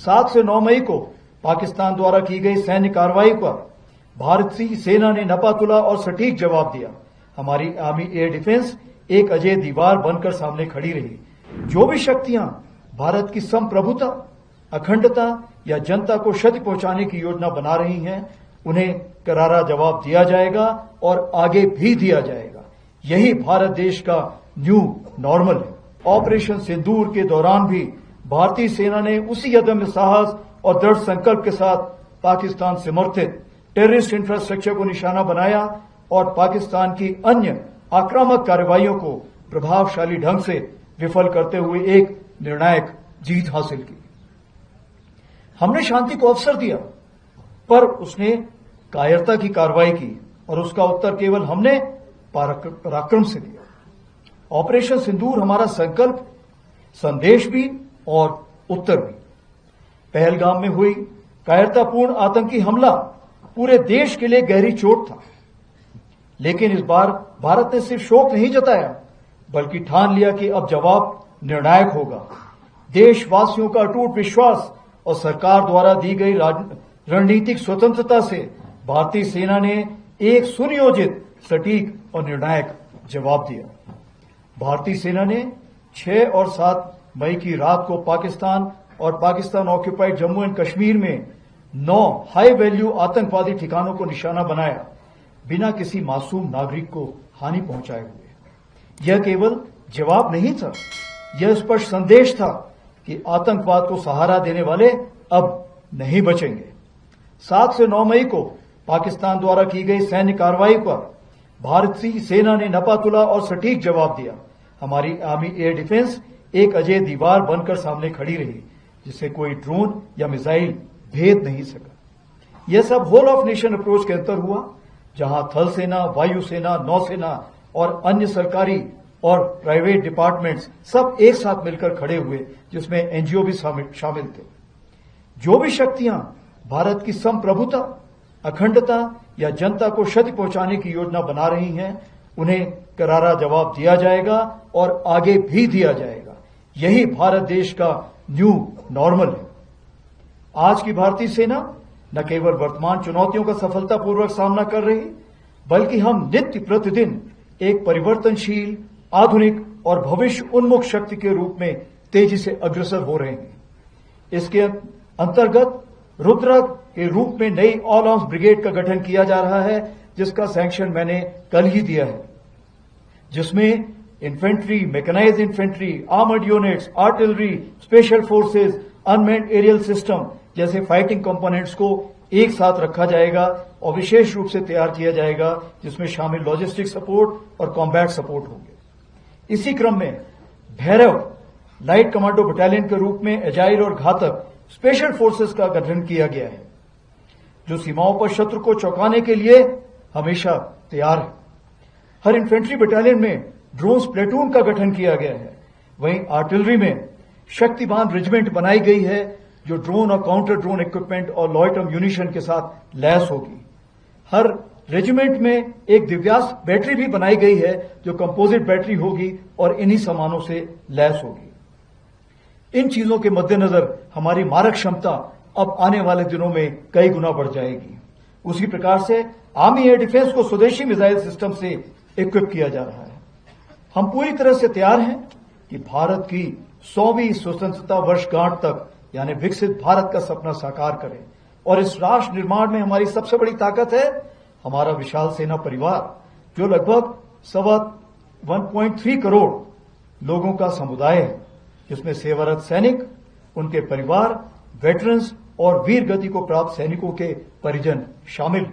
7 से 9 मई को पाकिस्तान द्वारा की गई सैन्य कार्रवाई पर भारतीय सेना ने नपातुला और सटीक जवाब दिया। हमारी आर्मी एयर डिफेंस एक अजय दीवार बनकर सामने खड़ी रही। जो भी शक्तियां भारत की संप्रभुता, अखंडता या जनता को क्षति पहुंचाने की योजना बना रही हैं, उन्हें करारा जवाब दिया जाएगा और आगे भी दिया जाएगा। यही भारत देश का न्यू नॉर्मल है। ऑपरेशन सिंदूर के दौरान भी भारतीय सेना ने उसी अदम्य साहस और दृढ़ संकल्प के साथ पाकिस्तान समर्थित टेररिस्ट इंफ्रास्ट्रक्चर को निशाना बनाया और पाकिस्तान की अन्य आक्रामक कार्रवाइयों को प्रभावशाली ढंग से विफल करते हुए एक निर्णायक जीत हासिल की। हमने शांति को अवसर दिया, पर उसने कायरता की कार्रवाई की और उसका उत्तर केवल हमने पराक्रम से दिया। ऑपरेशन सिंदूर हमारा संकल्प, संदेश भी और उत्तर भी। पहलगाम में हुई कायरतापूर्ण आतंकी हमला पूरे देश के लिए गहरी चोट था, लेकिन इस बार भारत ने सिर्फ शोक नहीं जताया, बल्कि ठान लिया कि अब जवाब निर्णायक होगा। देशवासियों का अटूट विश्वास और सरकार द्वारा दी गई रणनीतिक स्वतंत्रता से भारतीय सेना ने एक सुनियोजित, सटीक और निर्णायक जवाब दिया। भारतीय सेना ने 6 और 7 मई की रात को पाकिस्तान और पाकिस्तान ऑक्यूपाइड जम्मू एंड कश्मीर में 9 हाई वैल्यू आतंकवादी ठिकानों को निशाना बनाया, बिना किसी मासूम नागरिक को हानि पहुंचाए हुए। यह केवल जवाब नहीं था, यह स्पष्ट संदेश था कि आतंकवाद को सहारा देने वाले अब नहीं बचेंगे। 7 से 9 मई को पाकिस्तान द्वारा की गई सैन्य कार्रवाई पर भारतीय सेना ने नपातुला और सटीक जवाब दिया। हमारी आर्मी एयर डिफेंस एक अजय दीवार बनकर सामने खड़ी रही, जिसे कोई ड्रोन या मिसाइल भेद नहीं सका। यह सब होल ऑफ नेशन अप्रोच के अंतर हुआ, जहां थल सेना, वायुसेना, नौसेना और अन्य सरकारी और प्राइवेट डिपार्टमेंट्स सब एक साथ मिलकर खड़े हुए, जिसमें एनजीओ भी शामिल थे। जो भी शक्तियां भारत की संप्रभुता, अखंडता या जनता को क्षति पहुंचाने की योजना बना रही हैं, उन्हें करारा जवाब दिया जाएगा और आगे भी दिया जाएगा। यही भारत देश का न्यू नॉर्मल है। आज की भारतीय सेना न केवल वर्तमान चुनौतियों का सफलतापूर्वक सामना कर रही, बल्कि हम नित्य प्रतिदिन एक परिवर्तनशील, आधुनिक और भविष्य उन्मुख शक्ति के रूप में तेजी से अग्रसर हो रहे हैं। इसके अंतर्गत रुद्र के रूप में नई ऑल आर्म्स ब्रिगेड का गठन किया जा रहा है, जिसका सैंक्शन मैंने कल ही दिया है, जिसमें infantry, mechanised infantry, armoured units, artillery, special forces, unmanned aerial system जैसे फाइटिंग कंपोनेंट्स को एक साथ रखा जाएगा और विशेष रूप से तैयार किया जाएगा, जिसमें शामिल लॉजिस्टिक सपोर्ट और कॉम्बैट सपोर्ट होंगे। इसी क्रम में भैरव लाइट कमांडो बटालियन के रूप में एजाइल और घातक स्पेशल फोर्सेस का गठन किया गया है, जो सीमाओं पर शत्रु को चौंकाने के लिए हमेशा तैयार है। हर इन्फेंट्री बटालियन में ड्रोन्स प्लेटून का गठन किया गया है। वहीं आर्टिलरी में शक्तिमान रेजिमेंट बनाई गई है, जो ड्रोन और काउंटर ड्रोन इक्विपमेंट और लॉयटर म्यूनिशन के साथ लैस होगी। हर रेजिमेंट में एक दिव्यास्त्र बैटरी भी बनाई गई है, जो कंपोजिट बैटरी होगी और इन्हीं सामानों से लैस होगी। इन चीजों के मद्देनजर हमारी मारक क्षमता अब आने वाले दिनों में कई गुना बढ़ जाएगी। उसी प्रकार से आर्मी एयर डिफेंस को स्वदेशी मिसाइल सिस्टम से इक्विप किया जा रहा है। हम पूरी तरह से तैयार हैं कि भारत की 100वीं स्वतंत्रता वर्षगांठ तक, यानी विकसित भारत का सपना साकार करें। और इस राष्ट्र निर्माण में हमारी सबसे बड़ी ताकत है हमारा विशाल सेना परिवार, जो लगभग 1.3 करोड़ लोगों का समुदाय है, जिसमें सेवारत सैनिक, उनके परिवार, वेटरन्स और वीर गति को प्राप्त सैनिकों के परिजन शामिल।